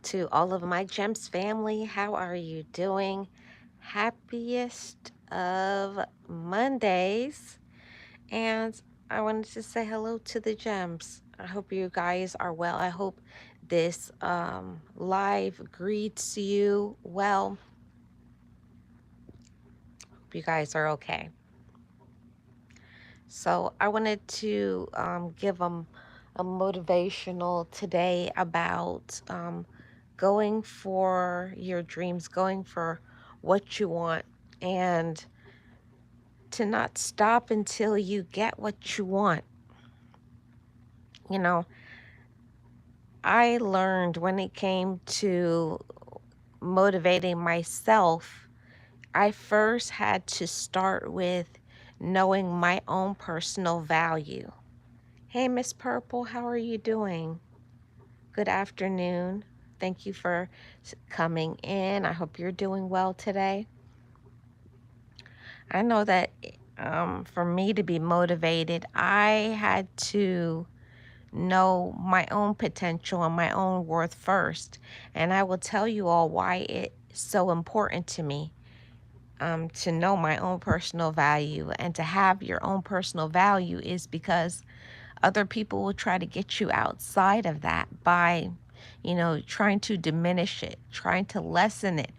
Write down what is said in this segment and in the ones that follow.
To all of my Gems family, how are you doing? Happiest of Mondays. And I wanted to say hello to the Gems. I hope you guys are well. I hope this live greets you well. Hope you guys are okay. So I wanted to give a motivational today about going for your dreams, going for what you want, and to not stop until you get what you want. You know, I learned when it came to motivating myself, I first had to start with knowing my own personal value. Hey, Miss Purple, how are you doing? Good afternoon. Thank you for coming in. I hope you're doing well today. I know that for me to be motivated, I had to know my own potential and my own worth first. And I will tell you all why it's so important to me to know my own personal value. And to have your own personal value is because other people will try to get you outside of that by, trying to diminish it, trying to lessen it,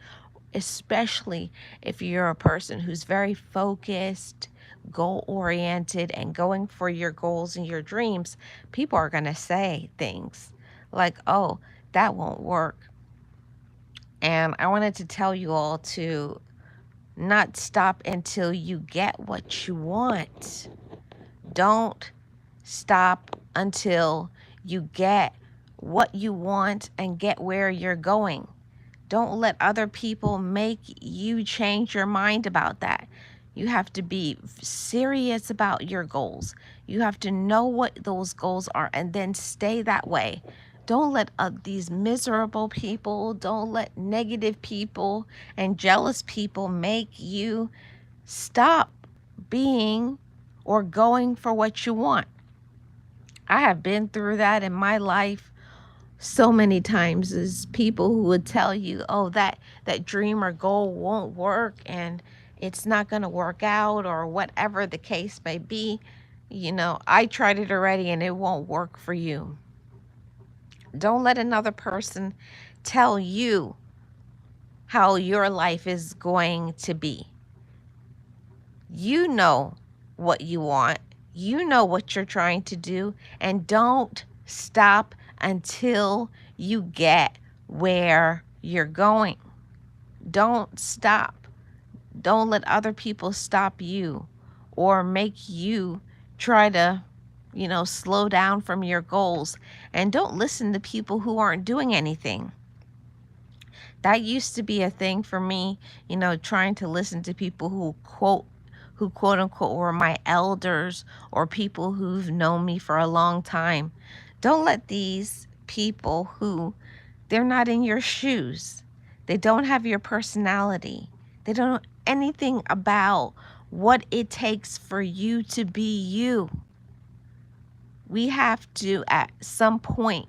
especially if you're a person who's very focused, goal oriented, and going for your goals and your dreams. People are going to say things like, oh, that won't work. And I wanted to tell you all to not stop until you get what you want. Don't stop until you get what you want and get where you're going. Don't let other people make you change your mind about that. You have to be serious about your goals. You have to know what those goals are and then stay that way. Don't let these miserable people, don't let negative people and jealous people make you stop being or going for what you want. I have been through that in my life so many times. Is people who would tell you, oh, that dream or goal won't work and it's not going to work out, or whatever the case may be. I tried it already and it won't work for you. Don't let another person tell you how your life is going to be. You know what you want. You know what you're trying to do, and don't stop until you get where you're going. Don't stop. Don't let other people stop you or make you try to, slow down from your goals. And don't listen to people who aren't doing anything. That used to be a thing for me, trying to listen to people who quote unquote were my elders or people who've known me for a long time. Don't let these people who they're not in your shoes. They don't have your personality. They don't know anything about what it takes for you to be you. We have to, at some point,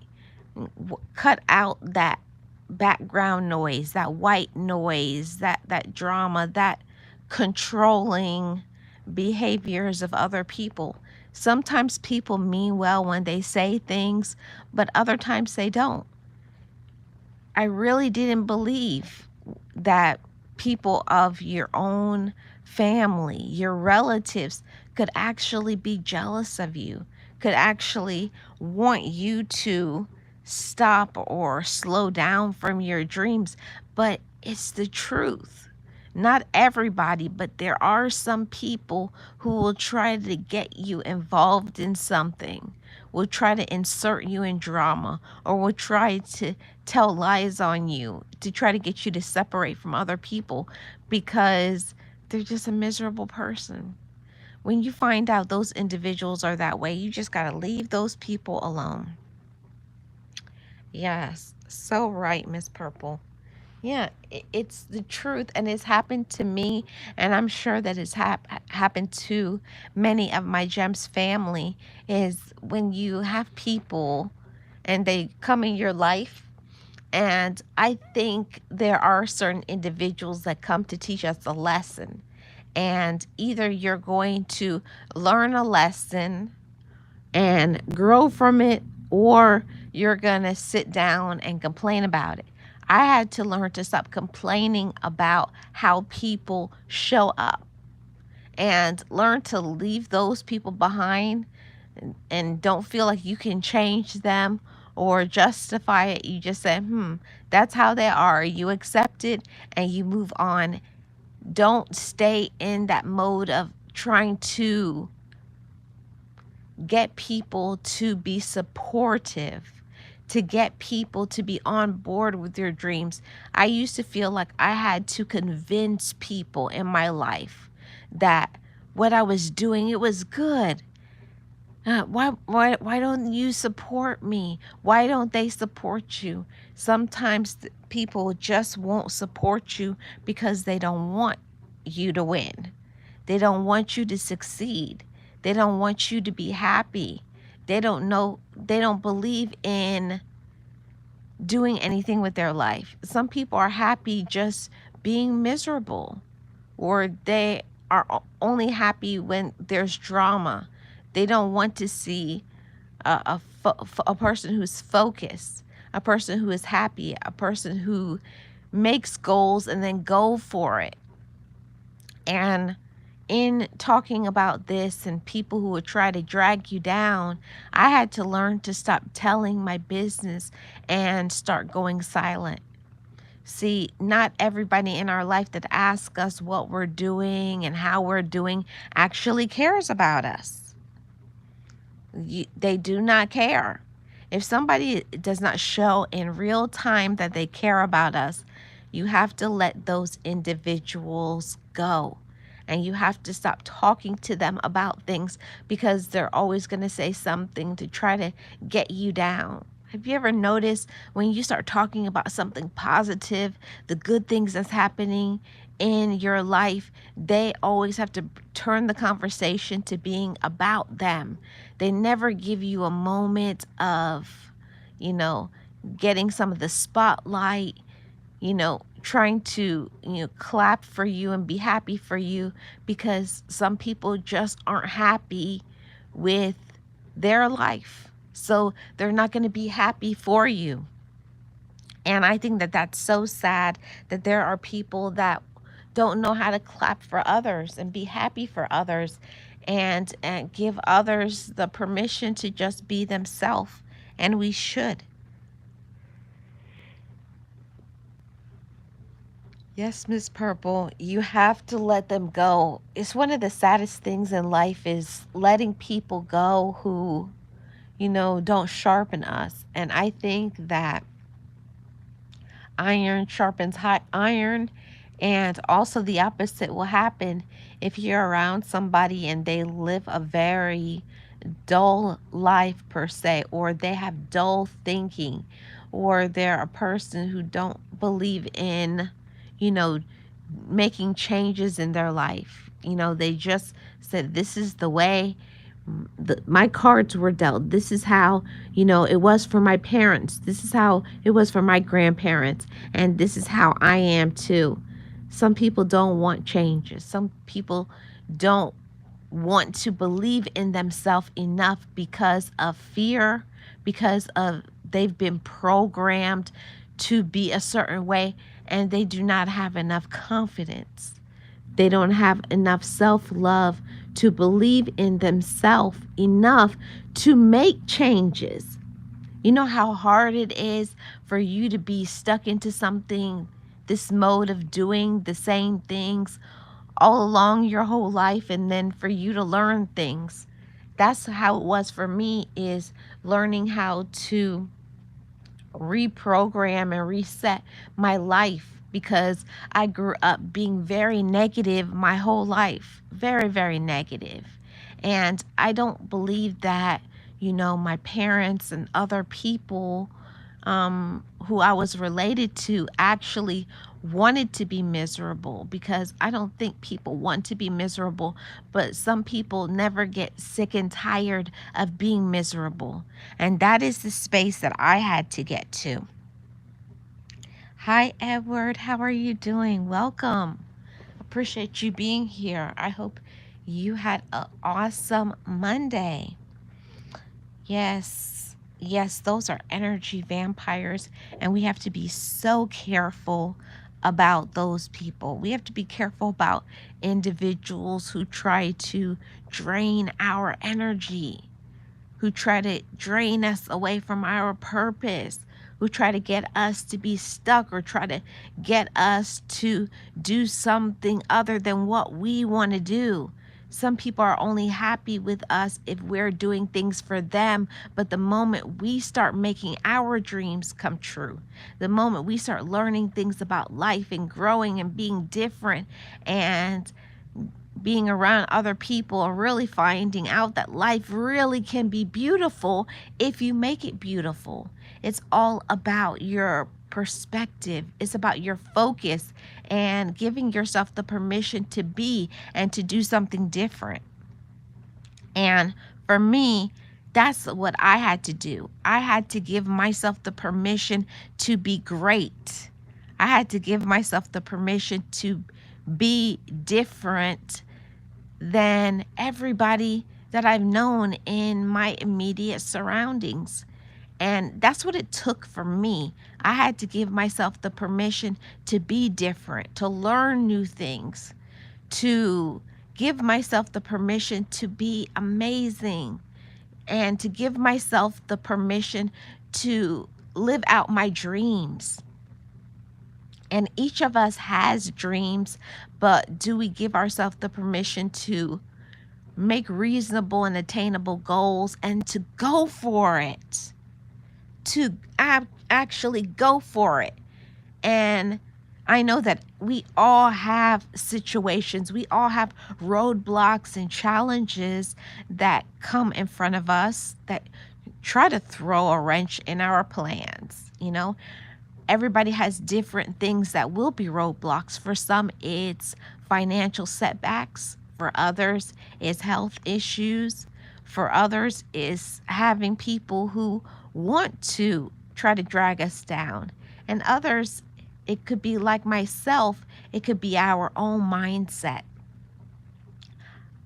cut out that background noise, that white noise, that drama, that controlling behaviors of other people. Sometimes people mean well when they say things, but other times they don't. I really didn't believe that people of your own family, your relatives, could actually be jealous of you, could actually want you to stop or slow down from your dreams. But it's the truth. Not everybody, but there are some people who will try to get you involved in something, will try to insert you in drama, or will try to tell lies on you to try to get you to separate from other people because they're just a miserable person. When you find out those individuals are that way, you just got to leave those people alone. Yes, so right, Miss Purple. Yeah, it's the truth, and it's happened to me, and I'm sure that it's happened to many of my Gems family. Is when you have people and they come in your life And I think there are certain individuals that come to teach us a lesson. And either you're going to learn a lesson and grow from it, or you're going to sit down and complain about it. I had to learn to stop complaining about how people show up and learn to leave those people behind, and don't feel like you can change them or justify it. You just say, that's how they are. You accept it and you move on. Don't stay in that mode of trying to get people to be supportive, to get people to be on board with your dreams. I used to feel like I had to convince people in my life that what I was doing, it was good. Why don't you support me? Why don't they support you? Sometimes people just won't support you because they don't want you to win. They don't want you to succeed. They don't want you to be happy. They don't believe in doing anything with their life. Some people are happy just being miserable, or they are only happy when there's drama. They don't want to see a person who's focused, a person who is happy, a person who makes goals and then go for it. And in talking about this and people who would try to drag you down, I had to learn to stop telling my business and start going silent. See, not everybody in our life that asks us what we're doing and how we're doing actually cares about us. They do not care. If somebody does not show in real time that they care about us, you have to let those individuals go. And you have to stop talking to them about things, because they're always going to say something to try to get you down. Have you ever noticed when you start talking about something positive, the good things that's happening in your life, they always have to turn the conversation to being about them. They never give you a moment of, you know, getting some of the spotlight, trying to, clap for you and be happy for you, because some people just aren't happy with their life. So they're not going to be happy for you. And I think that that's so sad that there are people that don't know how to clap for others and be happy for others, and give others the permission to just be themselves. And we should. Yes, Miss Purple, you have to let them go. It's one of the saddest things in life is letting people go who, don't sharpen us. And I think that iron sharpens hot iron, and also the opposite will happen if you're around somebody and they live a very dull life per se, or they have dull thinking, or they're a person who don't believe in, you know making changes in their life. They just said, this is the way my cards were dealt. This is how, it was for my parents. This is how it was for my grandparents. And this is how I am too. Some people don't want changes. Some people don't want to believe in themselves enough because of fear, because of they've been programmed to be a certain way, and they do not have enough confidence. They don't have enough self-love to believe in themselves enough to make changes. You know how hard it is for you to be stuck into something, this mode of doing the same things all along your whole life, and then for you to learn things. That's how it was for me, is learning how to reprogram and reset my life, because I grew up being very negative my whole life, very, very negative. And I don't believe that, my parents and other people who I was related to actually wanted to be miserable, because I don't think people want to be miserable, but some people never get sick and tired of being miserable. And that is the space that I had to get to. Hi, Edward. How are you doing? Welcome. Appreciate you being here. I hope you had an awesome Monday. Yes, yes, those are energy vampires, and we have to be so careful about those people. We have to be careful about individuals who try to drain our energy, who try to drain us away from our purpose, who try to get us to be stuck or try to get us to do something other than what we want to do. Some people are only happy with us if we're doing things for them, but the moment we start making our dreams come true, the moment we start learning things about life and growing and being different and being around other people and really finding out that life really can be beautiful if you make it beautiful. It's all about your perspective, it's about your focus and giving yourself the permission to be and to do something different. And for me, that's what I had to do. I had to give myself the permission to be great. I had to give myself the permission to be different than everybody that I've known in my immediate surroundings. And that's what it took for me. I had to give myself the permission to be different, to learn new things, to give myself the permission to be amazing, and to give myself the permission to live out my dreams. And each of us has dreams, but do we give ourselves the permission to make reasonable and attainable goals and to go for it, to actually go for it? And I know that we all have situations, we all have roadblocks and challenges that come in front of us that try to throw a wrench in our plans. Everybody has different things that will be roadblocks. For some, it's financial setbacks. For others, it's health issues. For others, it's having people who want to try to drag us down. And others, it could be like myself, it could be our own mindset.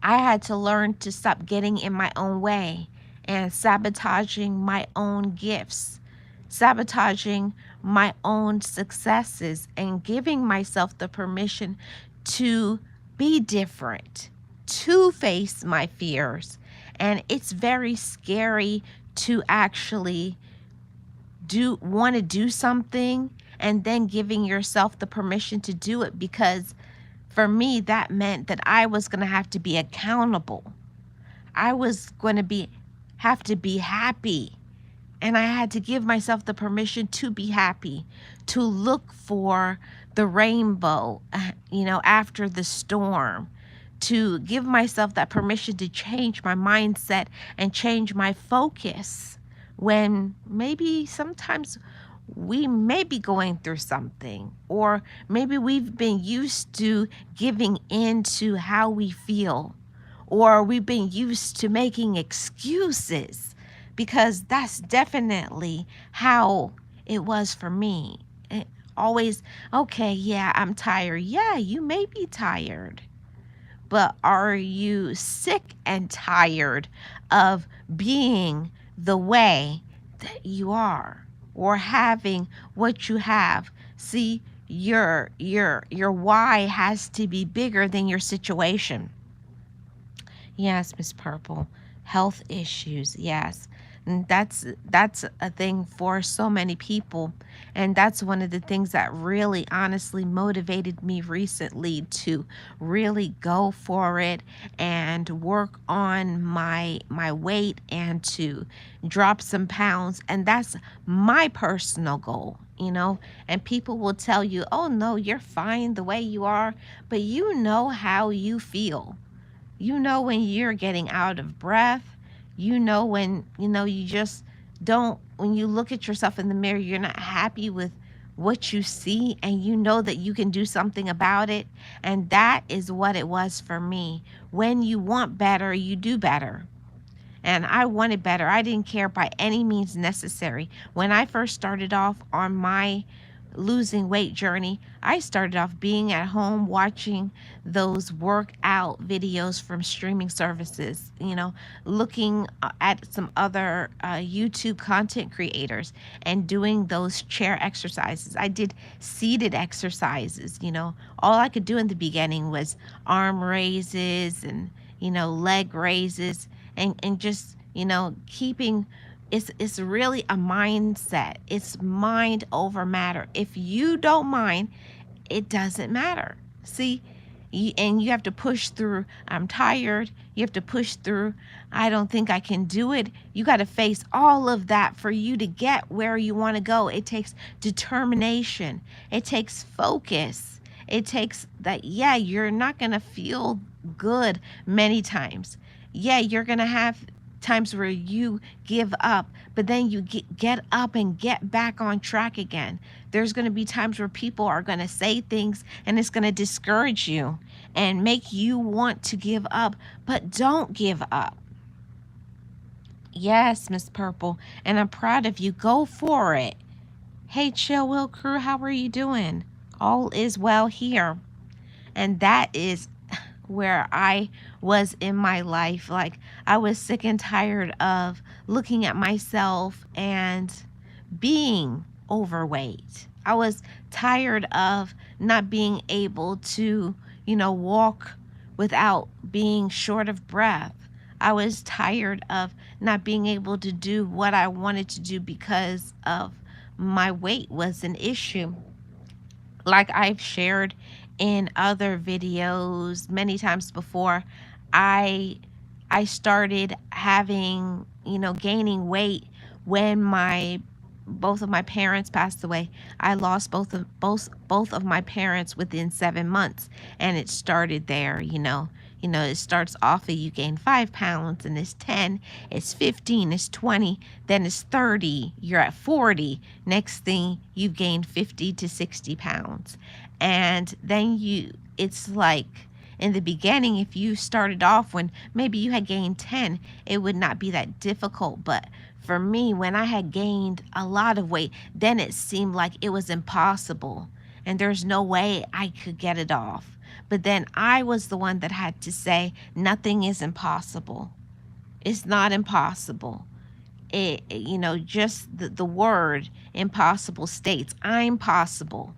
I had to learn to stop getting in my own way and sabotaging my own gifts, sabotaging my own successes, and giving myself the permission to be different, to face my fears. And it's very scary to actually want to do something and then giving yourself the permission to do it, because for me that meant that I was going to have to be accountable. I was going to be have to be happy, and I had to give myself the permission to be happy, to look for the rainbow, after the storm, to give myself that permission to change my mindset and change my focus when maybe sometimes we may be going through something, or maybe we've been used to giving in to how we feel, or we've been used to making excuses, because that's definitely how it was for me. Always, okay, yeah, I'm tired. Yeah, you may be tired, but are you sick and tired of being the way that you are, or having what you have? See, your why has to be bigger than your situation. Yes, Miss Purple. Health issues. Yes. And that's a thing for so many people. And that's one of the things that really honestly motivated me recently to really go for it and work on my weight and to drop some pounds. And that's my personal goal. And people will tell you, "Oh no, you're fine the way you are," but you know how you feel. You know when you're getting out of breath. You know when, you just don't, when you look at yourself in the mirror, you're not happy with what you see, and you know that you can do something about it. And that is what it was for me. When you want better, you do better. And I wanted better. I didn't care by any means necessary. When I first started off on my losing weight journey, I started off being at home watching those workout videos from streaming services, looking at some other YouTube content creators and doing those chair exercises. I did seated exercises. All I could do in the beginning was arm raises and, leg raises, and just, keeping. It's really a mindset. It's mind over matter. If you don't mind, it doesn't matter. See, and you have to push through. I'm tired. You have to push through. I don't think I can do it. You got to face all of that for you to get where you want to go. It takes determination. It takes focus. It takes that, yeah, you're not going to feel good many times. Yeah, you're going to have times where you give up, but then you get up and get back on track again. There's going to be times where people are going to say things and it's going to discourage you and make you want to give up, but don't give up. Yes, Miss Purple, and I'm proud of you. Go for it. Hey, Chill Will crew, how are you doing? All is well here. And that is where I was in my life. Like, I was sick and tired of looking at myself and being overweight. I was tired of not being able to, walk without being short of breath. I was tired of not being able to do what I wanted to do because of my weight was an issue. Like I've shared in other videos many times before, I I started having, gaining weight when my both of my parents passed away. I lost both of my parents within 7 months, and it started there. It starts off that you gain 5 pounds, and it's 10, it's 15, it's 20, then it's 30, you're at 40. Next thing, you've gained 50 to 60 pounds. And then it's like, in the beginning, if you started off when maybe you had gained 10, it would not be that difficult. But for me, when I had gained a lot of weight, then it seemed like it was impossible and there's no way I could get it off. But then I was the one that had to say, nothing is impossible. It's not impossible. Just the word impossible states I'm possible.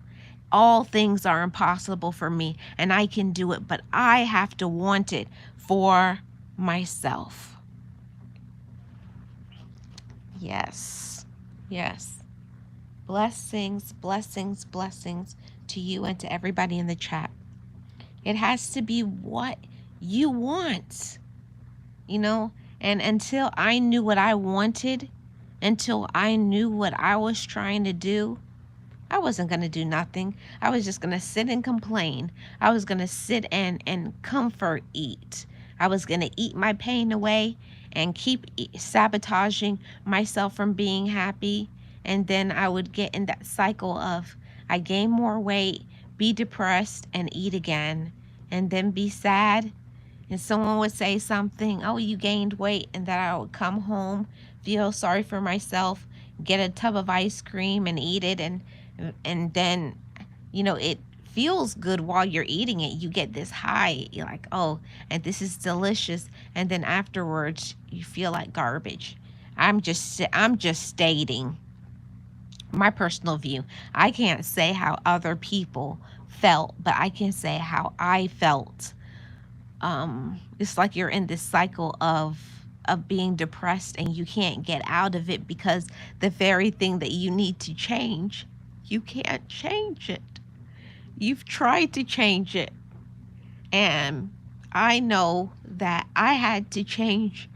All things are impossible for me, and I can do it, but I have to want it for myself. Yes. Yes. Blessings, blessings, blessings to you and to everybody in the chat. It has to be what you want, and until I knew what I wanted, until I knew what I was trying to do, I wasn't going to do nothing. I was just going to sit and complain. I was going to sit and comfort eat. I was going to eat my pain away and keep sabotaging myself from being happy. And then I would get in that cycle of I gain more weight, be depressed, and eat again, and then be sad. And someone would say something, oh, you gained weight, and then I would come home, feel sorry for myself, get a tub of ice cream and eat it, and then, it feels good while you're eating it. You get this high. You're like, oh, and this is delicious. And then afterwards, you feel like garbage. I'm just stating my personal view. I can't say how other people felt, but I can say how I felt. It's like you're in this cycle of being depressed and you can't get out of it because the very thing that you need to change, you can't change it. You've tried to change it. And I know that I had to change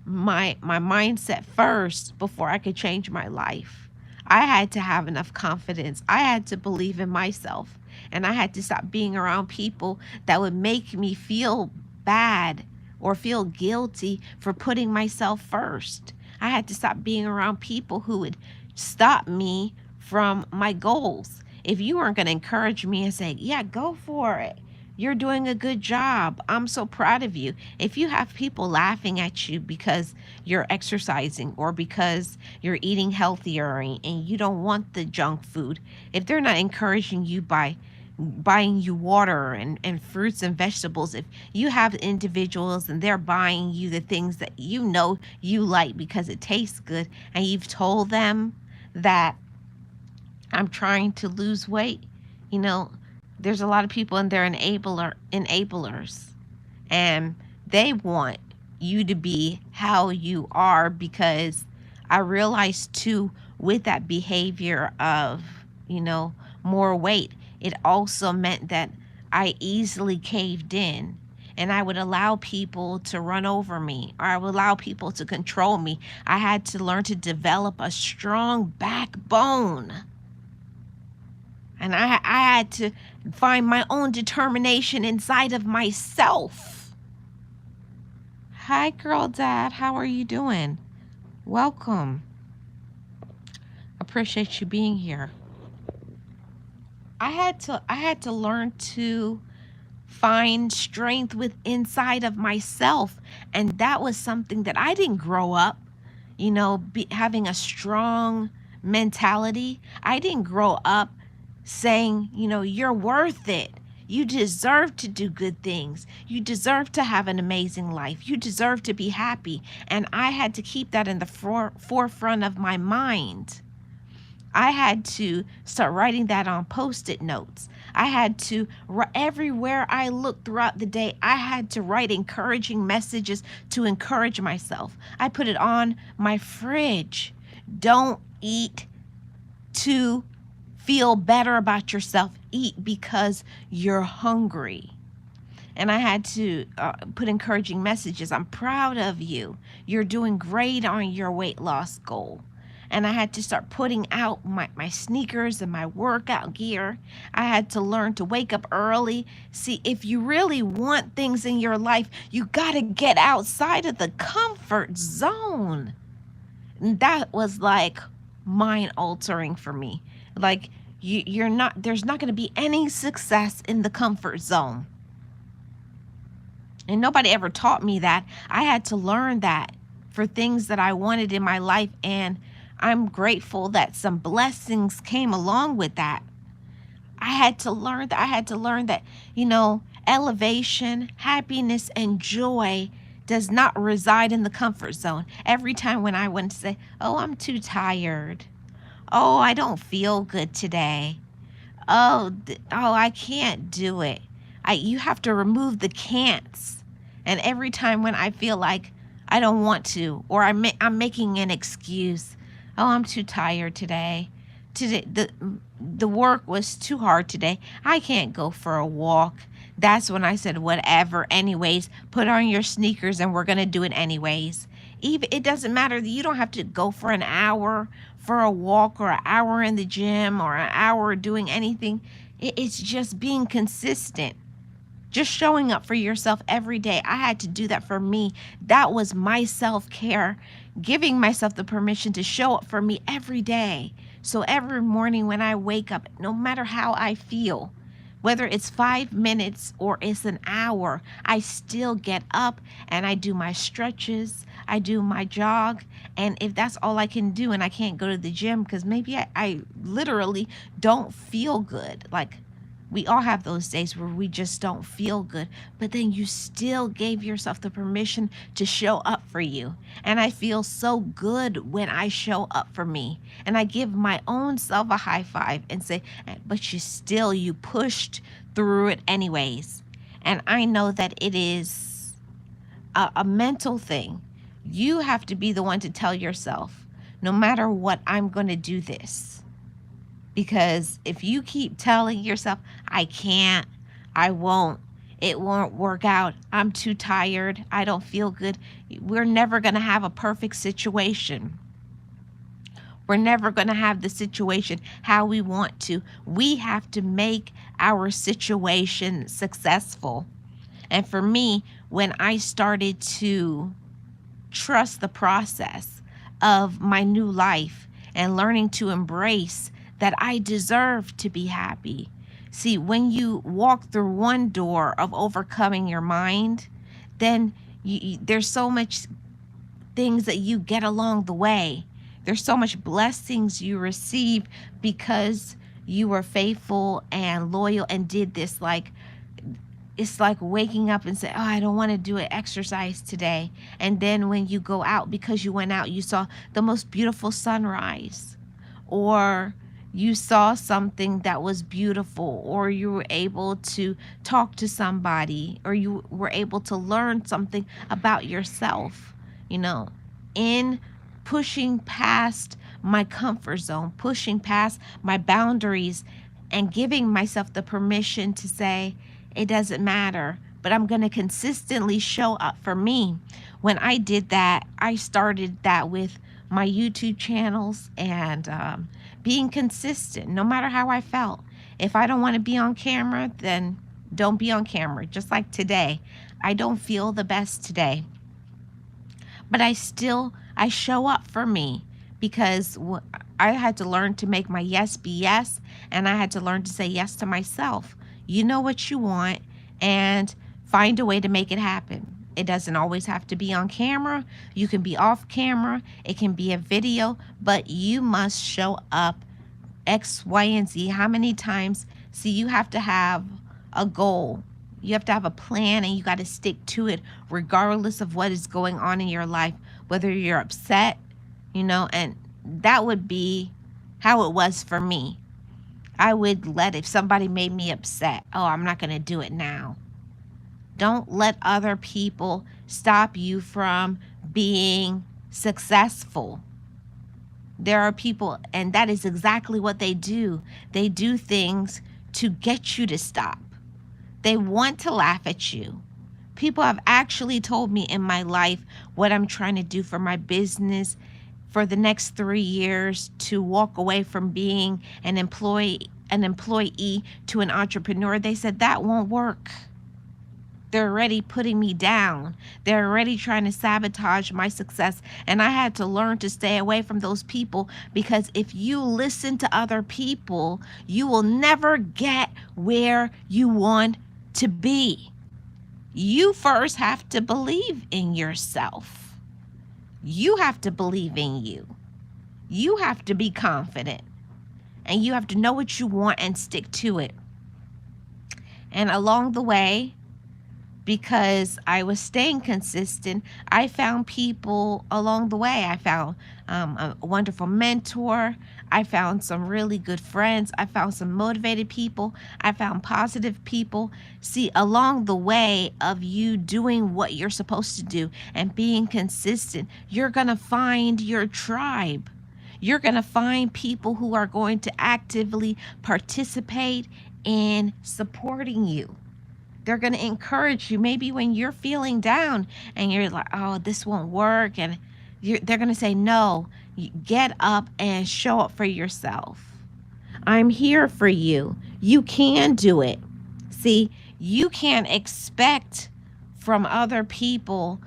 my mindset first before I could change my life. I had to have enough confidence. I had to believe in myself. And I had to stop being around people that would make me feel bad or feel guilty for putting myself first. I had to stop being around people who would stop me from my goals. If you weren't going to encourage me and say, yeah, go for it. You're doing a good job. I'm so proud of you. If you have people laughing at you because you're exercising or because you're eating healthier and you don't want the junk food, if they're not encouraging you by buying you water and fruits and vegetables, if you have individuals and they're buying you the things that you know you like because it tastes good, and you've told them that I'm trying to lose weight, you know, there's a lot of people and they're enablers, and they want you to be how you are, because I realized too, with that behavior of, you know, more weight, it also meant that I easily caved in, and I would allow people to run over me, or I would allow people to control me. I had to learn to develop a strong backbone, and I had to find my own determination inside of myself. Hi, girl, dad. How are you doing? Welcome. Appreciate you being here. I had to learn to find strength with inside of myself, and that was something that I didn't grow up, having a strong mentality. I didn't grow up saying, you're worth it. You deserve to do good things. You deserve to have an amazing life. You deserve to be happy. And I had to keep that in the forefront of my mind. I had to start writing that on post-it notes. I had to, everywhere I looked throughout the day, I had to write encouraging messages to encourage myself. I put it on my fridge. Don't eat to feel better about yourself. Eat because you're hungry. And I had to put encouraging messages. I'm proud of you. You're doing great on your weight loss goal. And I had to start putting out my sneakers and my workout gear. I had to learn to wake up early. See, if you really want things in your life, you got to get outside of the comfort zone. And that was like mind altering for me. Like, there's not going to be any success in the comfort zone. And nobody ever taught me that. I had to learn that for things that I wanted in my life. And I'm grateful that some blessings came along with that. I had to learn that, elevation, happiness, and joy does not reside in the comfort zone. Every time when I went to say, oh, I'm too tired. Oh, I don't feel good today. Oh, I can't do it. You have to remove the can'ts. And every time when I feel like I don't want to, or I'm making an excuse, oh, I'm too tired today. Today the work was too hard today. I can't go for a walk. That's when I said, whatever, anyways, put on your sneakers and we're going to do it anyways. Even it doesn't matter. You don't have to go for an hour for a walk or an hour in the gym or an hour doing anything. It's just being consistent. Just showing up for yourself every day. I had to do that for me. That was my self-care, giving myself the permission to show up for me every day. So every morning when I wake up, no matter how I feel, whether it's 5 minutes or it's an hour, I still get up and I do my stretches, I do my jog. And if that's all I can do and I can't go to the gym because maybe I literally don't feel good, like we all have those days where we just don't feel good, but then you still gave yourself the permission to show up for you. And I feel so good when I show up for me. And I give my own self a high five and say, but you pushed through it anyways. And I know that it is a mental thing. You have to be the one to tell yourself, no matter what, I'm going to do this. Because if you keep telling yourself, I can't, I won't, it won't work out, I'm too tired, I don't feel good, we're never going to have a perfect situation. We're never going to have the situation how we want to. We have to make our situation successful. And for me, when I started to trust the process of my new life and learning to embrace that I deserve to be happy. See, when you walk through one door of overcoming your mind, then there's so much things that you get along the way. There's so much blessings you receive because you were faithful and loyal and did this. Like, it's like waking up and say, "Oh, I don't want to do an exercise today." And then when you go out, because you went out, you saw the most beautiful sunrise, or you saw something that was beautiful, or you were able to talk to somebody, or you were able to learn something about yourself, you know, in pushing past my comfort zone, pushing past my boundaries, and giving myself the permission to say, it doesn't matter, but I'm going to consistently show up for me. When I did that, I started that with my YouTube channels and being consistent, no matter how I felt. If I don't want to be on camera, then don't be on camera. Just like today, I don't feel the best today, but I show up for me because I had to learn to make my yes be yes, and I had to learn to say yes to myself. You know what you want, and find a way to make it happen. It doesn't always have to be on camera. You can be off camera. It can be a video, but you must show up X, Y, and Z. How many times? See, you have to have a goal. You have to have a plan, and you got to stick to it regardless of what is going on in your life, whether you're upset, and that would be how it was for me. I would let, if somebody made me upset, oh, I'm not going to do it now. Don't let other people stop you from being successful. There are people, and that is exactly what they do. They do things to get you to stop. They want to laugh at you. People have actually told me in my life what I'm trying to do for my business for the next 3 years, to walk away from being an employee to an entrepreneur. They said that won't work. They're already putting me down. They're already trying to sabotage my success. And I had to learn to stay away from those people, because if you listen to other people, you will never get where you want to be. You first have to believe in yourself. You have to believe in you. You have to be confident. And you have to know what you want and stick to it. And along the way, because I was staying consistent, I found people along the way. I found a wonderful mentor. I found some really good friends. I found some motivated people. I found positive people. See, along the way of you doing what you're supposed to do and being consistent, you're going to find your tribe. You're going to find people who are going to actively participate in supporting you. They're going to encourage you. Maybe when you're feeling down and you're like, oh, this won't work. And they're going to say, no, get up and show up for yourself. I'm here for you. You can do it. See, you can't expect from other people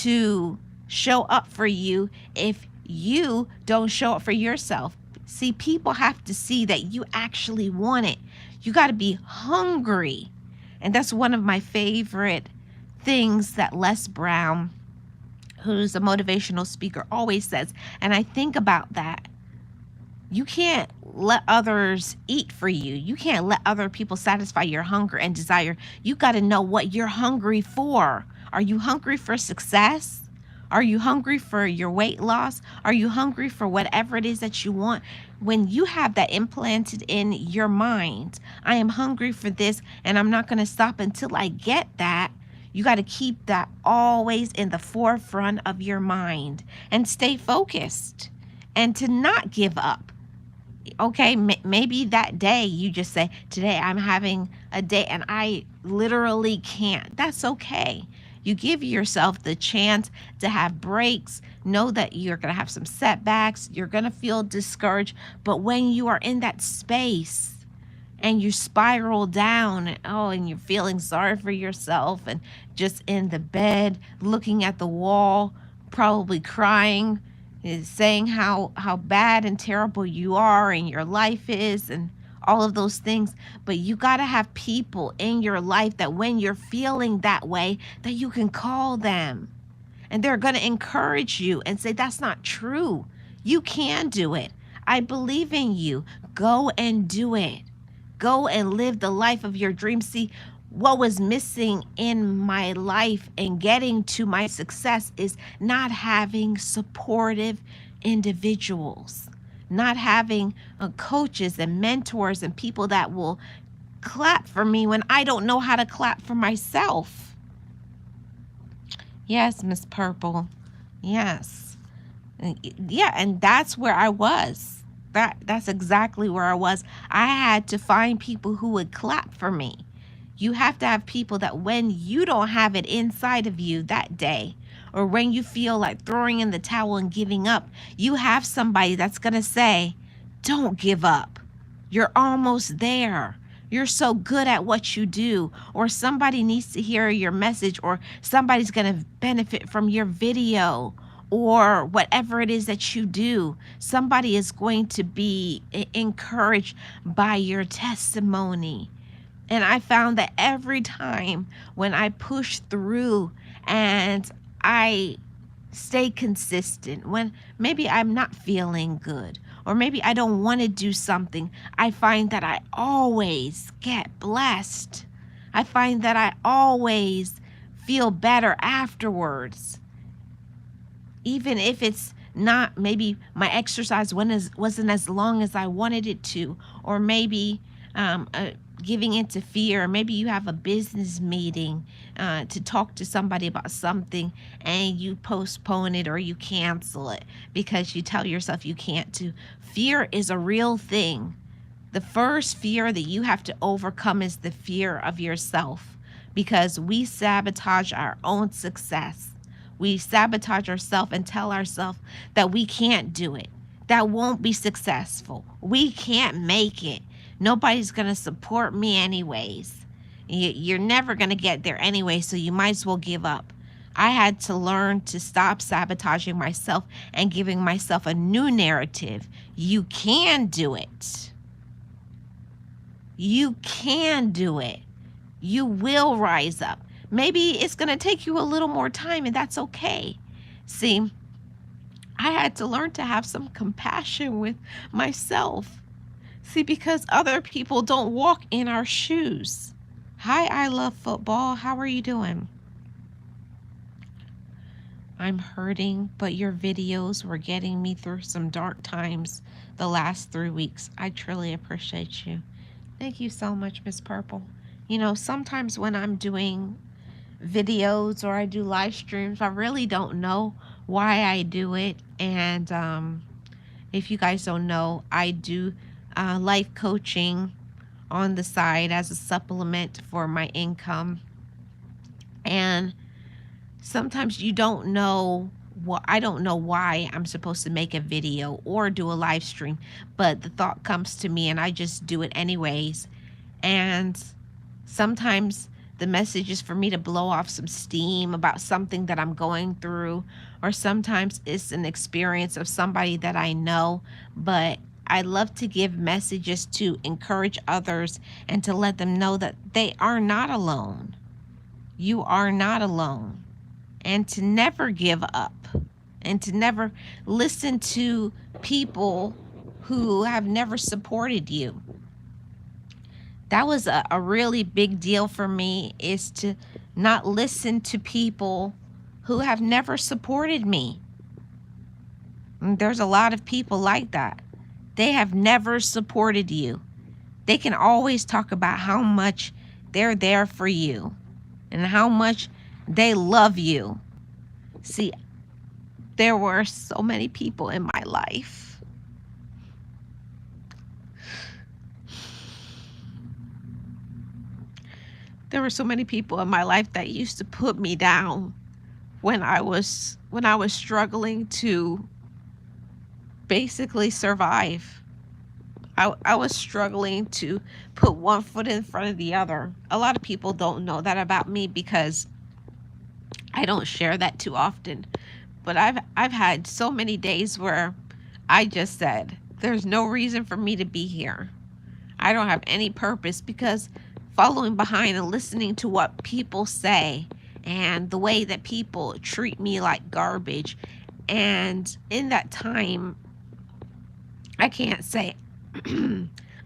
to show up for you if you don't show up for yourself. See, people have to see that you actually want it. You got to be hungry. And that's one of my favorite things that Les Brown, who's a motivational speaker, always says. And I think about that. You can't let others eat for you. You can't let other people satisfy your hunger and desire. You got to know what you're hungry for. Are you hungry for success? Are you hungry for your weight loss? Are you hungry for whatever it is that you want? When you have that implanted in your mind, I am hungry for this and I'm not going to stop until I get that. You got to keep that always in the forefront of your mind and stay focused and to not give up. Okay, maybe that day you just say, today I'm having a day and I literally can't. That's okay. You give yourself the chance to have breaks. Know that you're going to have some setbacks. You're going to feel discouraged. But when you are in that space and you spiral down, and you're feeling sorry for yourself and just in the bed, looking at the wall, probably crying, saying how bad and terrible you are and your life is and all of those things. But you got to have people in your life that when you're feeling that way, that you can call them and they're going to encourage you and say, that's not true. You can do it. I believe in you. Go and do it. Go and live the life of your dreams. See, what was missing in my life and getting to my success is not having supportive individuals, not having coaches and mentors and people that will clap for me when I don't know how to clap for myself. Yes, Miss Purple. Yes. Yeah, and that's where I was. That's exactly where I was. I had to find people who would clap for me. You have to have people that when you don't have it inside of you that day, or when you feel like throwing in the towel and giving up, you have somebody that's going to say, don't give up. You're almost there. You're so good at what you do. Or somebody needs to hear your message, or somebody's going to benefit from your video, or whatever it is that you do. Somebody is going to be encouraged by your testimony. And I found that every time when I push through and I stay consistent, when maybe I'm not feeling good or maybe I don't want to do something, I find that I always get blessed. I find that I always feel better afterwards. Even if it's not, maybe my exercise wasn't as long as I wanted it to, or maybe giving into fear. Maybe you have a business meeting to talk to somebody about something and you postpone it or you cancel it because you tell yourself you can't do. Fear is a real thing. The first fear that you have to overcome is the fear of yourself, because we sabotage our own success. We sabotage ourselves and tell ourselves that we can't do it. That won't be successful. We can't make it. Nobody's going to support me anyways. You're never going to get there anyway, so you might as well give up. I had to learn to stop sabotaging myself and giving myself a new narrative. You can do it. You can do it. You will rise up. Maybe it's going to take you a little more time, and that's okay. See, I had to learn to have some compassion with myself. See, because other people don't walk in our shoes. Hi, I love football. How are you doing? I'm hurting, but your videos were getting me through some dark times the last 3 weeks. I truly appreciate you. Thank you so much, Miss Purple. You know, sometimes when I'm doing videos or I do live streams, I really don't know why I do it. And if you guys don't know, I do life coaching on the side as a supplement for my income. And sometimes you don't know what, I don't know why I'm supposed to make a video or do a live stream, but the thought comes to me and I just do it anyways. And sometimes the message is for me to blow off some steam about something that I'm going through, or sometimes it's an experience of somebody that I know. But I love to give messages to encourage others and to let them know that they are not alone. You are not alone. And to never give up, and to never listen to people who have never supported you. That was a really big deal for me, is to not listen to people who have never supported me. And there's a lot of people like that. They have never supported you. They can always talk about how much they're there for you and how much they love you. See, there were so many people in my life. There were so many people in my life that used to put me down when I was struggling to basically survive. I was struggling to put one foot in front of the other. A lot of people don't know that about me because I don't share that too often. But I've had so many days where I just said, there's no reason for me to be here. I don't have any purpose because following behind and listening to what people say and the way that people treat me like garbage. And in that time, I can't say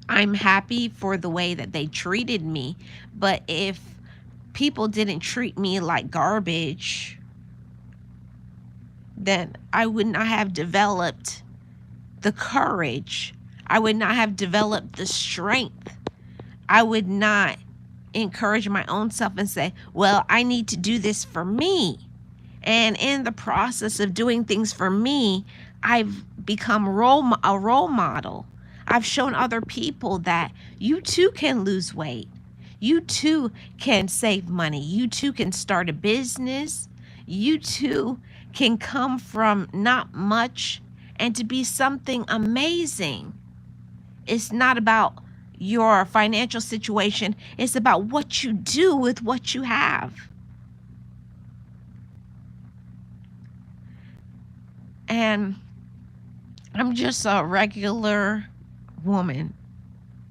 I'm happy for the way that they treated me, but if people didn't treat me like garbage, then I would not have developed the courage. I would not have developed the strength. I would not encourage my own self and say, well, I need to do this for me. And in the process of doing things for me, I've become a role model. I've shown other people that you too can lose weight. You too can save money. You too can start a business. You too can come from not much and to be something amazing. It's not about your financial situation, it's about what you do with what you have. And I'm just a regular woman,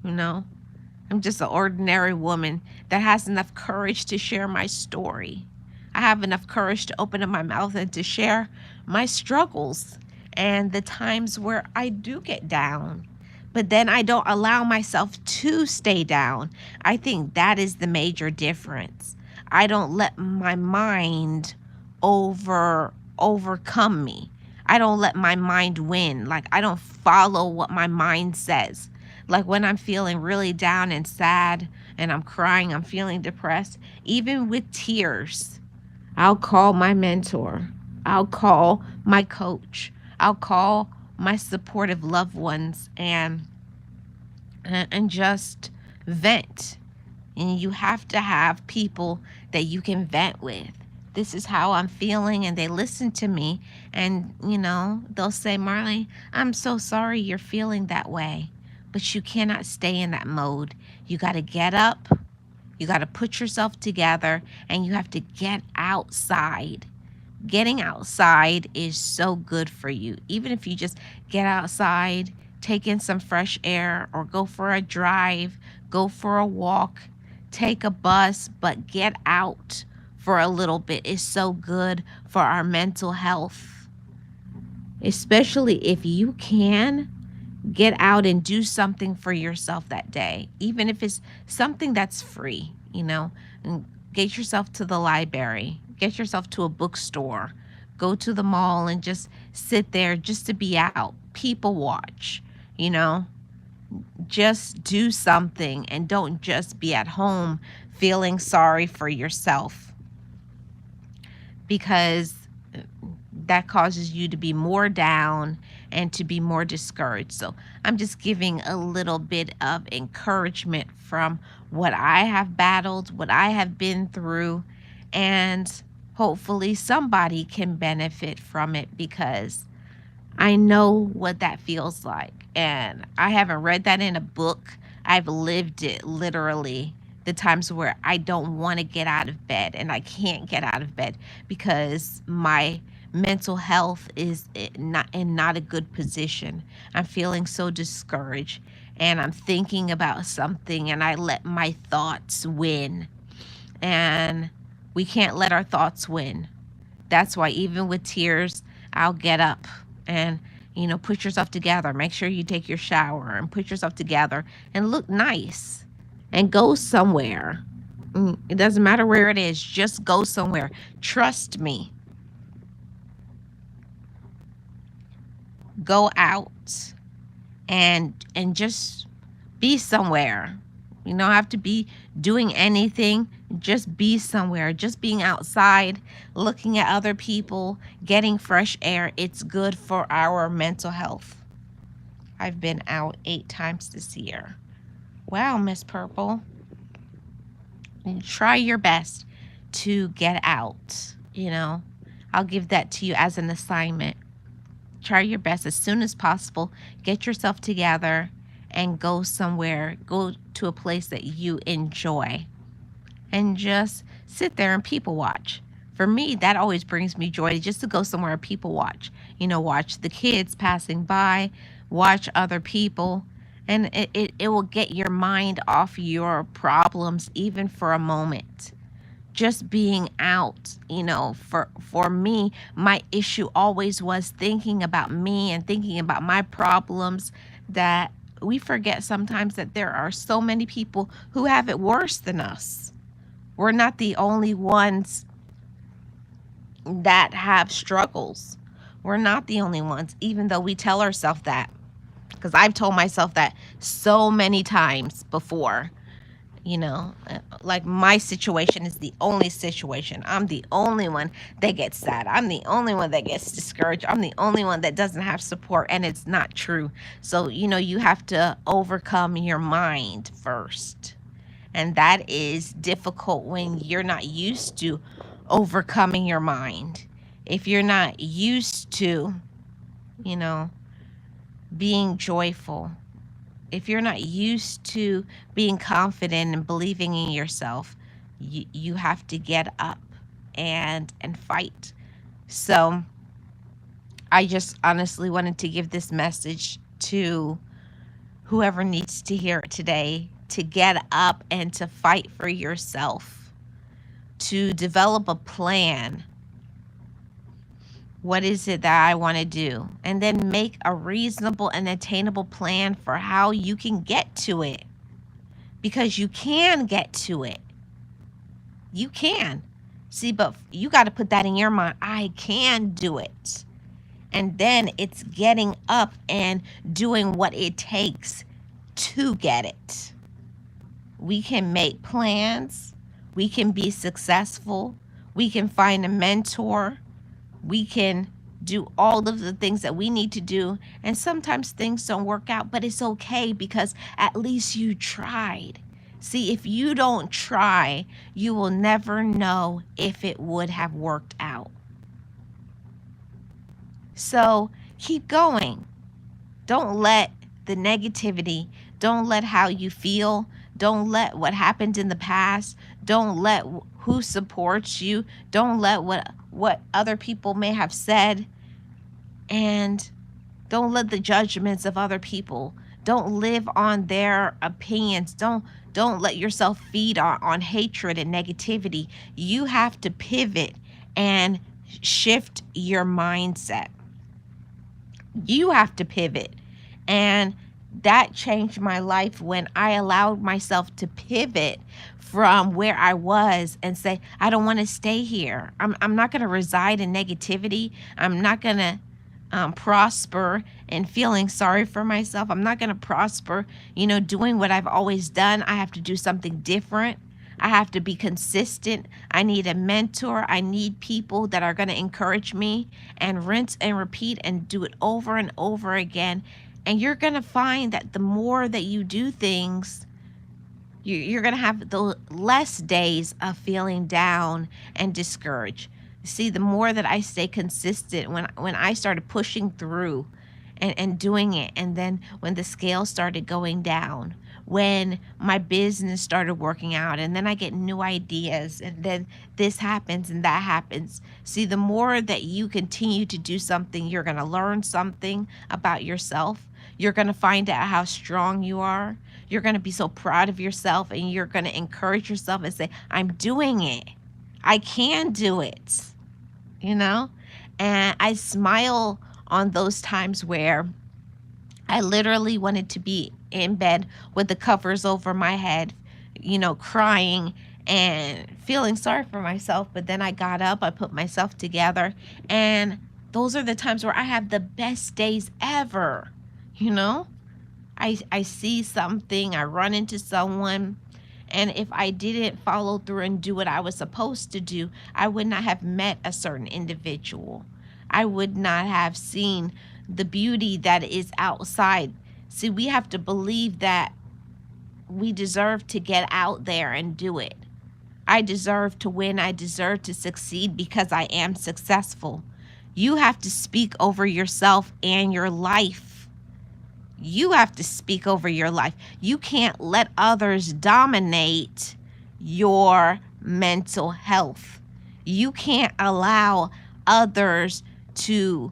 you know? I'm just an ordinary woman that has enough courage to share my story. I have enough courage to open up my mouth and to share my struggles and the times where I do get down. But then I don't allow myself to stay down. I think that is the major difference. I don't let my mind overcome me. I don't let my mind win. Like I don't follow what my mind says. Like when I'm feeling really down and sad and I'm crying, I'm feeling depressed, even with tears, I'll call my mentor. I'll call my coach. I'll call my supportive loved ones and just vent. And you have to have people that you can vent with. This is how I'm feeling, and they listen to me. And, they'll say, Marlene, I'm so sorry you're feeling that way. But you cannot stay in that mode. You got to get up, you got to put yourself together, and you have to get outside. Getting outside is so good for you. Even if you just get outside, take in some fresh air, or go for a drive, go for a walk, take a bus, but get out for a little bit is so good for our mental health. Especially if you can get out and do something for yourself that day, even if it's something that's free, and get yourself to the library, get yourself to a bookstore, go to the mall and just sit there just to be out, people watch, just do something and don't just be at home feeling sorry for yourself, because that causes you to be more down and to be more discouraged. So I'm just giving a little bit of encouragement from what I have battled, what I have been through, and hopefully somebody can benefit from it, because I know what that feels like. And I haven't read that in a book. I've lived it literally. The times where I don't want to get out of bed and I can't get out of bed because my mental health is not a good position. I'm feeling so discouraged and I'm thinking about something and I let my thoughts win. And we can't let our thoughts win. That's why even with tears, I'll get up and put yourself together. Make sure you take your shower and put yourself together and look nice and go somewhere. It doesn't matter where it is, just go somewhere. Trust me. Go out and just be somewhere. You don't have to be doing anything. Just be somewhere. Just being outside, looking at other people, getting fresh air. It's good for our mental health. I've been out 8 times this year. Wow, Miss Purple. Try your best to get out. I'll give that to you as an assignment. Try your best as soon as possible. Get yourself together and go somewhere. Go to a place that you enjoy and just sit there and people watch. For me, that always brings me joy, just to go somewhere and people watch. Watch the kids passing by, watch other people, And it will get your mind off your problems even for a moment. Just being out, for me, my issue always was thinking about me and thinking about my problems, that we forget sometimes that there are so many people who have it worse than us. We're not the only ones that have struggles. We're not the only ones, even though we tell ourselves that. Because I've told myself that so many times before. Like, my situation is the only situation. I'm the only one that gets sad. I'm the only one that gets discouraged. I'm the only one that doesn't have support, and it's not true. So, you have to overcome your mind first. And that is difficult when you're not used to overcoming your mind. If you're not used to, you know, being joyful, if you're not used to being confident and believing in yourself, you have to get up and fight. So I just honestly wanted to give this message to whoever needs to hear it today, to get up and to fight for yourself, to develop a plan. What is it that I want to do? And then make a reasonable and attainable plan for how you can get to it. Because you can get to it. You can. See, but you got to put that in your mind. I can do it. And then it's getting up and doing what it takes to get it. We can make plans. We can be successful. We can find a mentor. We can do all of the things that we need to do. And sometimes things don't work out, but it's okay because at least you tried. See, if you don't try, you will never know if it would have worked out. So keep going. Don't let the negativity, don't let how you feel, don't let what happened in the past, don't let who supports you, don't let what other people may have said, and don't let the judgments of other people, don't live on their opinions, don't let yourself feed on hatred and negativity. You have to pivot and shift your mindset. You have to pivot. And that changed my life when I allowed myself to pivot from where I was and say, I don't want to stay here. I'm not going to reside in negativity. I'm not going to prosper and feeling sorry for myself. I'm not going to prosper, doing what I've always done. I have to do something different. I have to be consistent. I need a mentor. I need people that are going to encourage me, and rinse and repeat and do it over and over again. And you're going to find that the more that you do things, you're going to have the less days of feeling down and discouraged. See, the more that I stay consistent, when I started pushing through and doing it, and then when the scale started going down, when my business started working out, and then I get new ideas, and then this happens and that happens. See, the more that you continue to do something, you're going to learn something about yourself. You're going to find out how strong you are. You're going to be so proud of yourself, and you're going to encourage yourself and say, I'm doing it. I can do it. And I smile on those times where I literally wanted to be in bed with the covers over my head, crying and feeling sorry for myself. But then I got up, I put myself together, and those are the times where I have the best days ever. I see something, I run into someone, and if I didn't follow through and do what I was supposed to do, I would not have met a certain individual. I would not have seen the beauty that is outside. See, we have to believe that we deserve to get out there and do it. I deserve to win. I deserve to succeed because I am successful. You have to speak over yourself and your life. You have to speak over your life. You can't let others dominate your mental health. You can't allow others to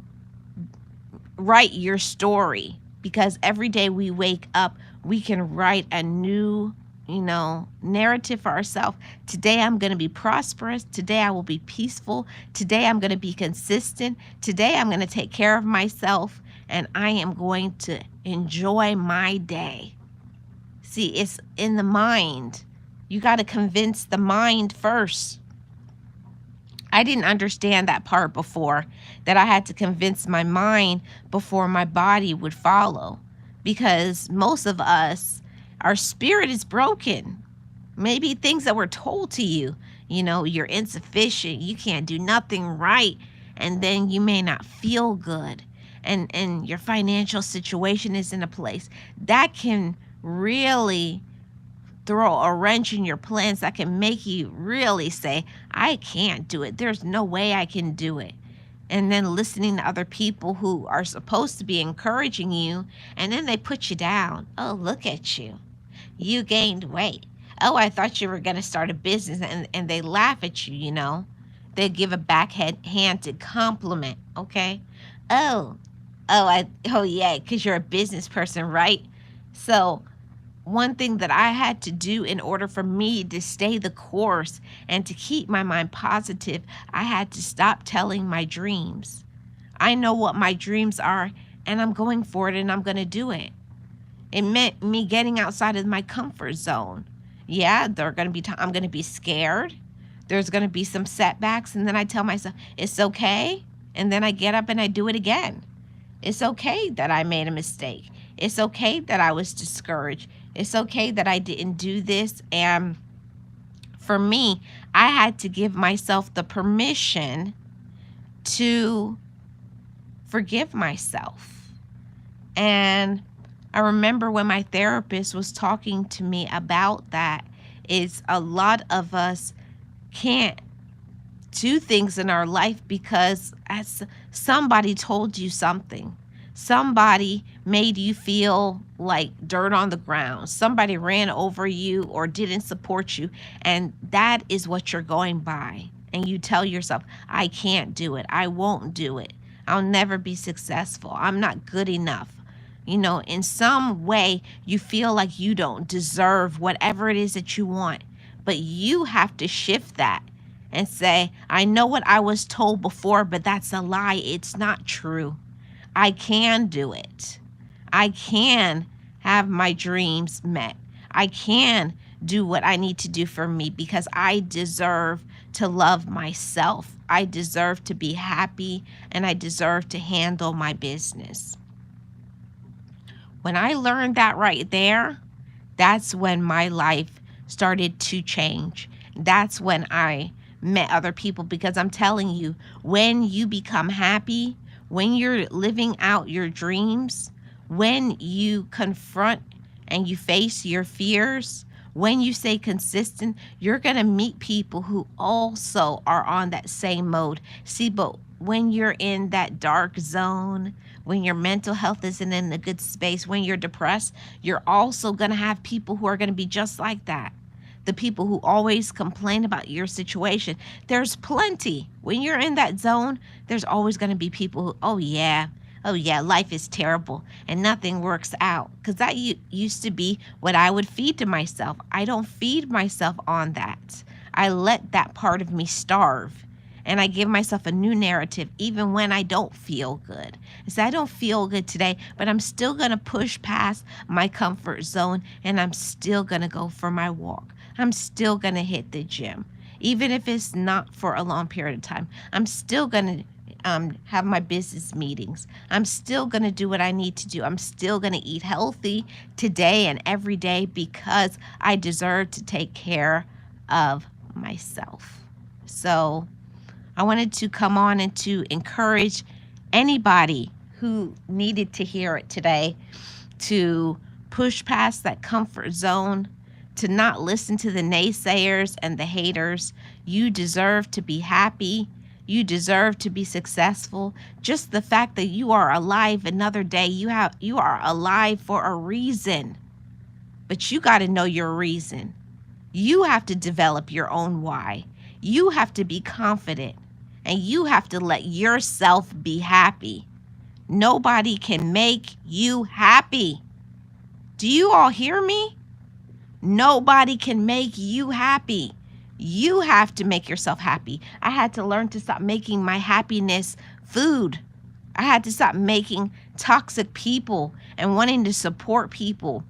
write your story. because every day we wake up, we can write a new, narrative for ourselves. Today I'm going to be prosperous. Today I will be peaceful. Today I'm going to be consistent. Today I'm going to take care of myself, and I am going to enjoy my day. See, it's in the mind. You got to convince the mind first. I didn't understand that part before, that I had to convince my mind before my body would follow. Because most of us, our spirit is broken. Maybe things that were told to you, you're insufficient, you can't do nothing right, and then you may not feel good. And your financial situation is in a place that can really throw a wrench in your plans, that can make you really say, I can't do it. There's no way I can do it. And then listening to other people who are supposed to be encouraging you, and then they put you down. Oh, look at you. You gained weight. Oh, I thought you were going to start a business. And they laugh at you. They give a backhanded compliment. Okay. Oh, yeah, because you're a business person, right? So one thing that I had to do in order for me to stay the course and to keep my mind positive, I had to stop telling my dreams. I know what my dreams are, and I'm going for it, and I'm going to do it. It meant me getting outside of my comfort zone. Yeah, I'm going to be scared. There's going to be some setbacks, and then I tell myself, it's okay. And then I get up and I do it again. It's okay that I made a mistake. It's okay that I was discouraged. It's okay that I didn't do this. And for me, I had to give myself the permission to forgive myself. And I remember when my therapist was talking to me about that, is a lot of us can't do things in our life because as somebody told you something. Somebody made you feel like dirt on the ground. Somebody ran over you or didn't support you. And that is what you're going by. And you tell yourself, I can't do it. I won't do it. I'll never be successful. I'm not good enough. In some way, you feel like you don't deserve whatever it is that you want. But you have to shift that and say, I know what I was told before, but that's a lie. It's not true. I can do it. I can have my dreams met. I can do what I need to do for me because I deserve to love myself. I deserve to be happy, and I deserve to handle my business. When I learned that right there, that's when my life started to change. That's when I met other people, because I'm telling you, when you become happy, when you're living out your dreams, when you confront and you face your fears, when you stay consistent, you're going to meet people who also are on that same mode. See, but when you're in that dark zone, when your mental health isn't in a good space, when you're depressed, you're also going to have people who are going to be just like that. The people who always complain about your situation. There's plenty. When you're in that zone, there's always going to be people who, oh yeah, life is terrible and nothing works out. Because that used to be what I would feed to myself. I don't feed myself on that. I let that part of me starve. And I give myself a new narrative even when I don't feel good. I say, I don't feel good today, but I'm still going to push past my comfort zone, and I'm still going to go for my walk. I'm still going to hit the gym. Even if it's not for a long period of time, I'm still going to have my business meetings. I'm still going to do what I need to do. I'm still going to eat healthy today and every day because I deserve to take care of myself. So I wanted to come on and to encourage anybody who needed to hear it today to push past that comfort zone, to not listen to the naysayers and the haters. You deserve to be happy. You deserve to be successful. Just the fact that you are alive another day, you are alive for a reason. But you got to know your reason. You have to develop your own why. You have to be confident. And you have to let yourself be happy. Nobody can make you happy. Do you all hear me? Nobody can make you happy. You have to make yourself happy. I had to learn to stop making my happiness food. I had to stop making toxic people and wanting to support people,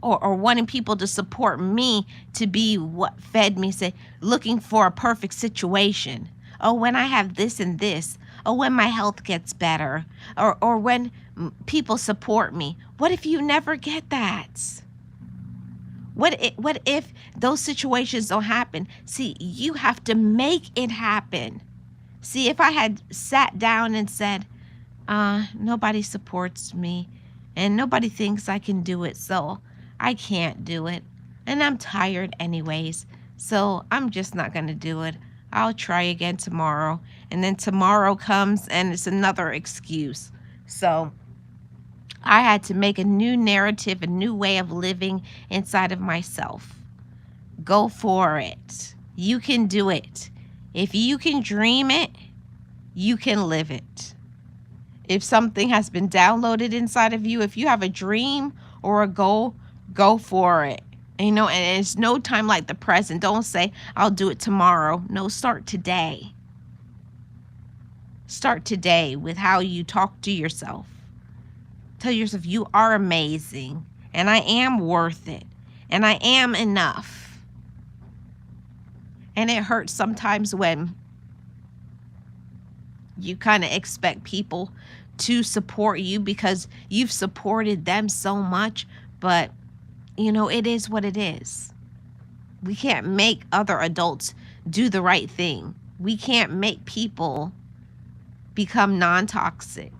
or wanting people to support me to be what fed me, say, looking for a perfect situation. Oh, when I have this and this. Oh, when my health gets better. Or when people support me. What if you never get that? What if those situations don't happen? See, you have to make it happen. See, if I had sat down and said, nobody supports me and nobody thinks I can do it, so I can't do it. And I'm tired anyways, so I'm just not going to do it. I'll try again tomorrow. And then tomorrow comes and it's another excuse. So I had to make a new narrative, a new way of living inside of myself. Go for it. You can do it. If you can dream it, you can live it. If something has been downloaded inside of you, if you have a dream or a goal, go for it. And it's no time like the present. Don't say, I'll do it tomorrow. No, start today. Start today with how you talk to yourself. Tell yourself you are amazing and I am worth it and I am enough. And it hurts sometimes when you kind of expect people to support you because you've supported them so much, but it is what it is. We can't make other adults do the right thing. We can't make people become non-toxic.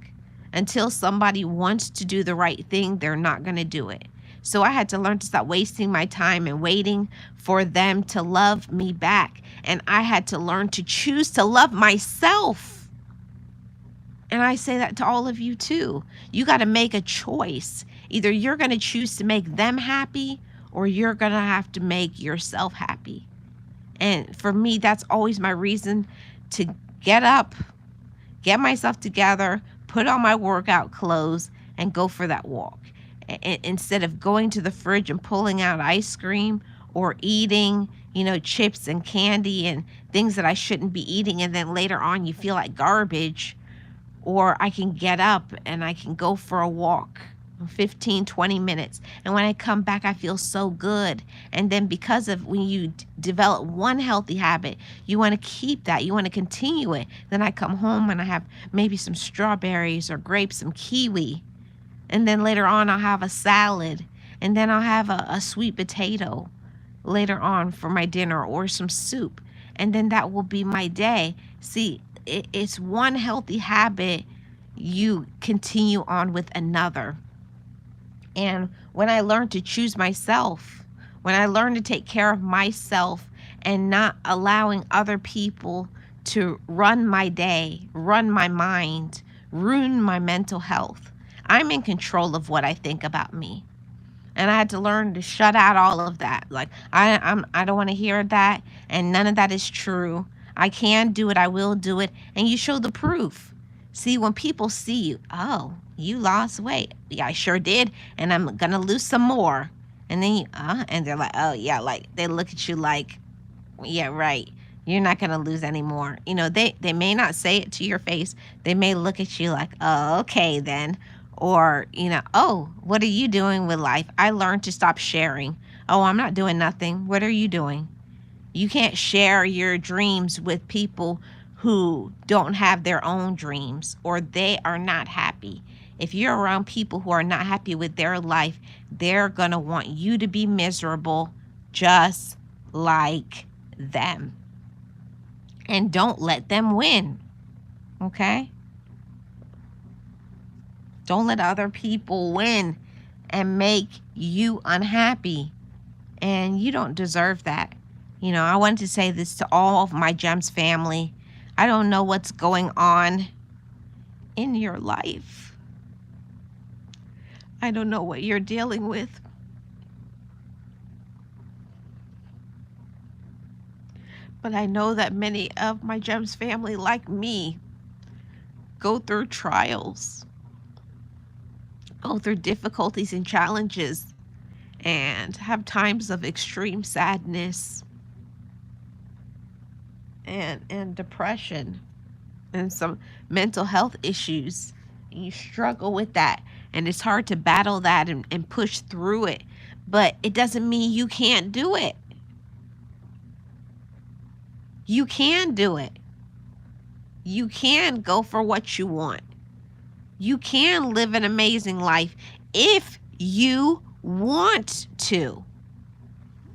Until somebody wants to do the right thing, they're not going to do it. So I had to learn to stop wasting my time and waiting for them to love me back. And I had to learn to choose to love myself. And I say that to all of you too. You got to make a choice. Either you're going to choose to make them happy or you're going to have to make yourself happy. And for me, that's always my reason to get up, get myself together, put on my workout clothes, and go for that walk. Instead of going to the fridge and pulling out ice cream or eating, chips and candy and things that I shouldn't be eating, and then later on you feel like garbage. Or I can get up and I can go for a walk, 15, 20 minutes. And when I come back, I feel so good. And then because of when you develop one healthy habit, you want to keep that. You want to continue it. Then I come home and I have maybe some strawberries or grapes, some kiwi. And then later on, I'll have a salad. And then I'll have a sweet potato later on for my dinner or some soup. And then that will be my day. See, it's one healthy habit. You continue on with another. And when I learned to choose myself, when I learned to take care of myself and not allowing other people to run my day, run my mind, ruin my mental health, I'm in control of what I think about me. And I had to learn to shut out all of that. Like, I don't want to hear that, and none of that is true. I can do it, I will do it, and you show the proof. See, when people see you, oh, you lost weight. Yeah, I sure did, and I'm gonna lose some more. And then and they're like, oh yeah, like they look at you like, yeah, right. You're not gonna lose any more. They may not say it to your face. They may look at you like, oh, okay then. Or, oh, what are you doing with life? I learned to stop sharing. Oh, I'm not doing nothing. What are you doing? You can't share your dreams with people who don't have their own dreams or they are not happy. If you're around people who are not happy with their life, they're going to want you to be miserable just like them. And don't let them win. Okay? Don't let other people win and make you unhappy. And you don't deserve that. I wanted to say this to all of my GEMS family. I don't know what's going on in your life. I don't know what you're dealing with. But I know that many of my GEMS family, like me, go through trials, go through difficulties and challenges, and have times of extreme sadness and depression and some mental health issues. You struggle with that, and it's hard to battle that and push through it. But it doesn't mean you can't do it. You can do it. You can go for what you want. You can live an amazing life if you want to.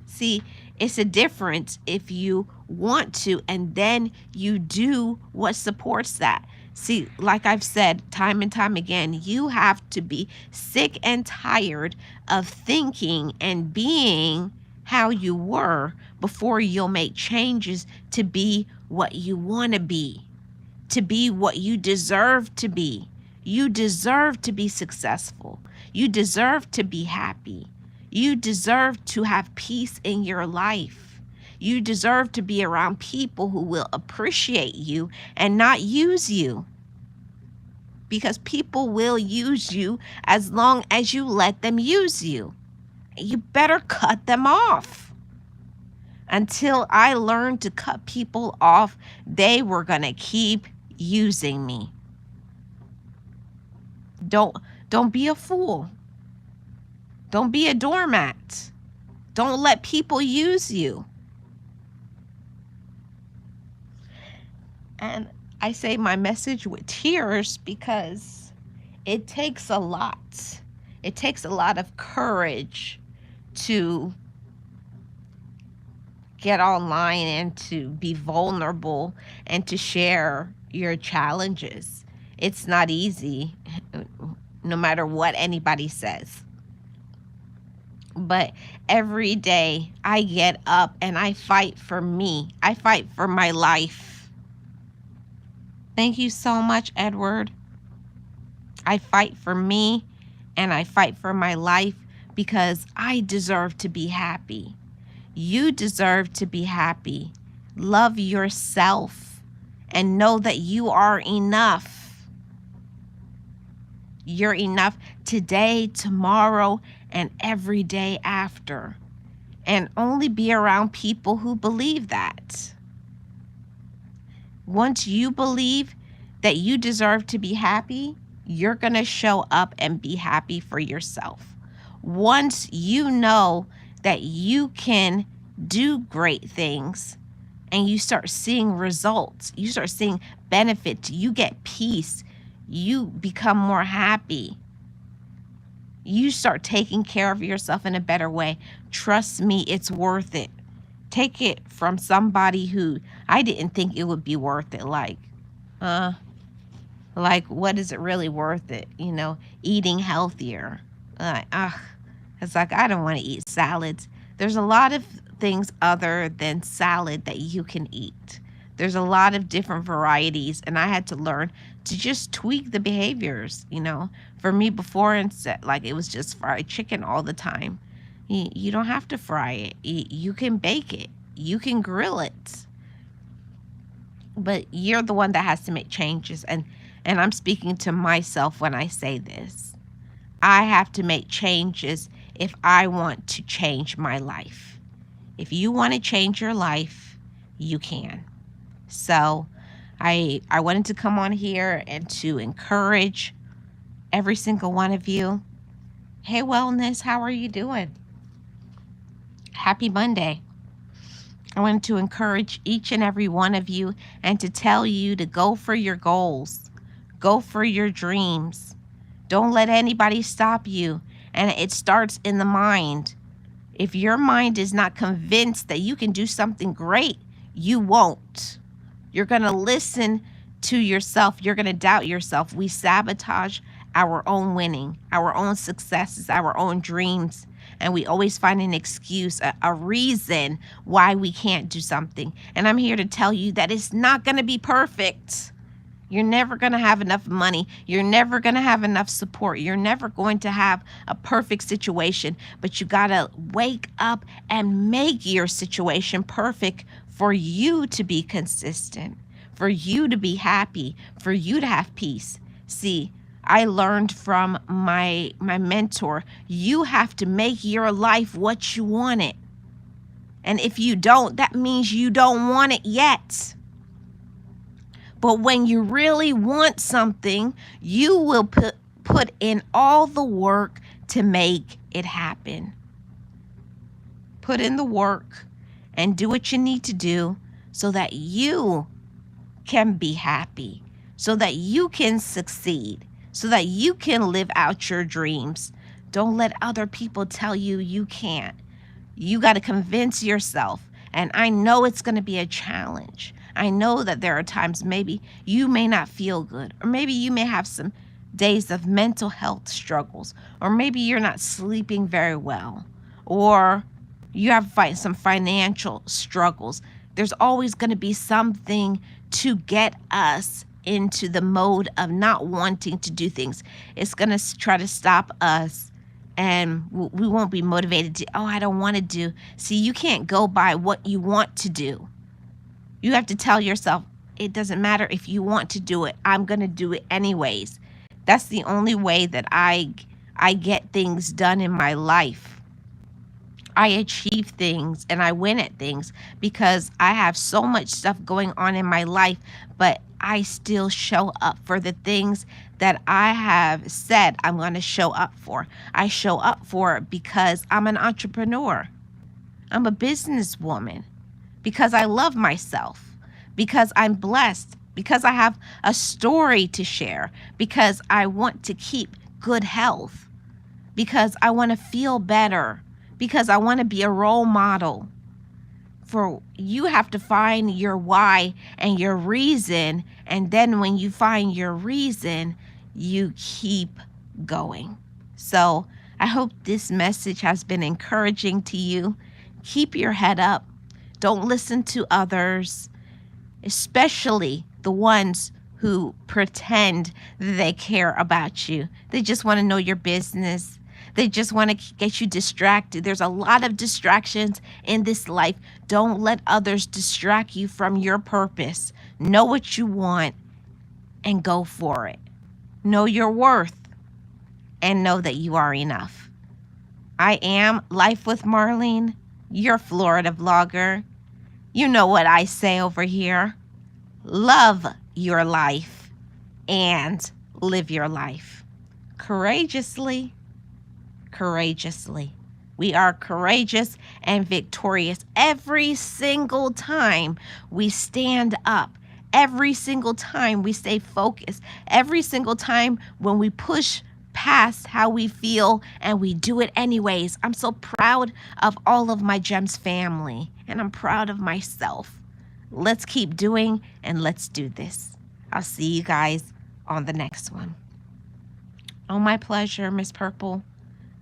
See, it's a difference if you want to and then you do what supports that. See, like I've said time and time again, you have to be sick and tired of thinking and being how you were before you'll make changes to be what you want to be what you deserve to be. You deserve to be successful. You deserve to be happy. You deserve to have peace in your life. You deserve to be around people who will appreciate you and not use you. Because people will use you as long as you let them use you. You better cut them off. Until I learned to cut people off, they were going to keep using me. Don't be a fool. Don't be a doormat. Don't let people use you. And I say my message with tears because it takes a lot. It takes a lot of courage to get online and to be vulnerable and to share your challenges. It's not easy, no matter what anybody says. But every day I get up and I fight for me. I fight for my life. Thank you so much, Edward. I fight for me and I fight for my life because I deserve to be happy. You deserve to be happy. Love yourself and know that you are enough. You're enough today, tomorrow, and every day after. And only be around people who believe that. Once you believe that you deserve to be happy, you're going to show up and be happy for yourself. Once you know that you can do great things and you start seeing results, you start seeing benefits, you get peace, you become more happy. You start taking care of yourself in a better way. Trust me, it's worth it. Take it from somebody who I didn't think it would be worth it. Like what is it really worth it? You know, eating healthier. It's like, I don't want to eat salads. There's a lot of things other than salad that you can eat. There's a lot of different varieties, and I had to learn to just tweak the behaviors, you know. For me before, instead, like it was just fried chicken all the time. You don't have to fry it. You can bake it. You can grill it. But you're the one that has to make changes, and I'm speaking to myself when I say this. I have to make changes if I want to change my life. If you want to change your life, you can. So I wanted to come on here and to encourage every single one of you. Hey, Wellness, how are you doing? Happy Monday. I wanted to encourage each and every one of you and to tell you to go for your goals. Go for your dreams. Don't let anybody stop you. And it starts in the mind. If your mind is not convinced that you can do something great, you won't. You're going to listen to yourself. You're going to doubt yourself. We sabotage our own winning, our own successes, our own dreams. And we always find an excuse, a reason why we can't do something. And I'm here to tell you that it's not going to be perfect. You're never going to have enough money. You're never going to have enough support. You're never going to have a perfect situation. But you got to wake up and make your situation perfect for you to be consistent, for you to be happy, for you to have peace. See, I learned from my mentor, you have to make your life what you want it. And if you don't, that means you don't want it yet. But when you really want something, you will put in all the work to make it happen. Put in the work and do what you need to do so that you can be happy, so that you can succeed, so that you can live out your dreams. Don't let other people tell you you can't. You got to convince yourself. And I know it's going to be a challenge. I know that there are times maybe you may not feel good, or maybe you may have some days of mental health struggles, or maybe you're not sleeping very well, or you have some financial struggles. There's always going to be something to get us into the mode of not wanting to do things. It's going to try to stop us, and we won't be motivated to, oh, I don't want to do. See, you can't go by what you want to do. You have to tell yourself, it doesn't matter if you want to do it. I'm going to do it anyways. That's the only way that I get things done in my life. I achieve things and I win at things because I have so much stuff going on in my life, but I still show up for the things that I have said I'm going to show up for. I show up for it because I'm an entrepreneur. I'm a businesswoman, because I love myself, because I'm blessed, because I have a story to share, because I want to keep good health, because I want to feel better, because I want to be a role model. For you have to find your why and your reason, and then when you find your reason, you keep going. So I hope this message has been encouraging to you. Keep your head up. Don't listen to others, especially the ones who pretend that they care about you. They just want to know your business. They just want to get you distracted. There's a lot of distractions in this life. Don't let others distract you from your purpose. Know what you want and go for it. Know your worth and know that you are enough. I am Life with Marlene, your Florida vlogger. You know what I say over here. Love your life and live your life courageously. Courageously. We are courageous and victorious every single time we stand up. Every single time we stay focused. Every single time when we push past how we feel and we do it anyways. I'm so proud of all of my Gems family, and I'm proud of myself. Let's keep doing and let's do this. I'll see you guys on the next one. Oh, my pleasure, Miss Purple.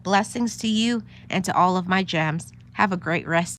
Blessings to you and to all of my gems. Have a great rest